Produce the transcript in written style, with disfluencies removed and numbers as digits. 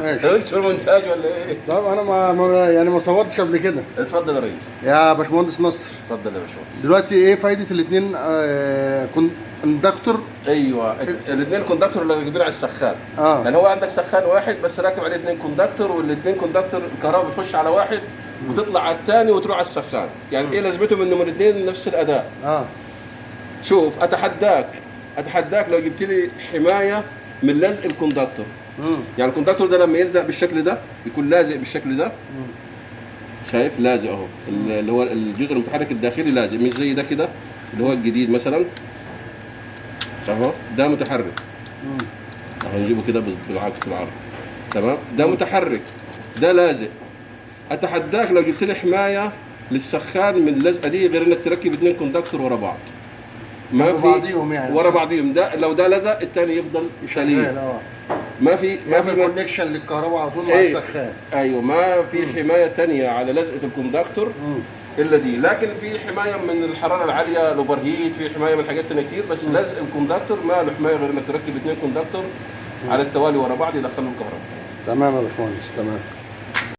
ماشي. انت مونتاج ولا ايه؟ طب انا ما صورتش قبل كده. اتفضل يا ريس. يا باشمهندس نصر، اتفضل يا باشمهندس. دلوقتي ايه فايده الاثنين كوندكتور؟ ايوه الاثنين كوندكتور اللي راكبين على السخان. يعني هو عندك سخان واحد بس راكب عليه اثنين كوندكتور، والاثنين كوندكتور الكهرباء بتخش على واحد وتطلع على الثاني وتروح على السخان. يعني ايه لازمتهم؟ انهم الاثنين نفس الاداء. شوف اتحداك لو جبت لي حمايه من لزق الكوندكتور. يعني الكوندكتور ده لما يلزق بالشكل ده يكون لازق بالشكل ده. شايف لازق اهو، اللي هو الجزء المتحرك الداخلي لازق، مش زي ده كده اللي هو الجديد مثلا اهو ده متحرك اهو، نجيبه كده بالعرض. تمام، ده متحرك ده لازق. اتحداك لو جبت لي حمايه للسخان من اللزقه دي غير انك تركب اثنين كوندكتور ورا بعض. ما في بعضيهم يعني ورا بعضيهم، ده لو ده لزق الثاني يفضل سليم. ما في كونكشن للكهرباء على طول مع السخان. ايوه، ما في حمايه ثانيه على لزقه الكوندكتور الا دي. لكن في حمايه من الحراره العاليه، الاوفر هيت، في حمايه من حاجات ثانيه كتير. بس لزق الكوندكتور ما له حمايه غير انك تركب اثنين كوندكتور على التوالي ورا بعض يدخلوا الكهرباء. تمام يا باشمهندس، تمام.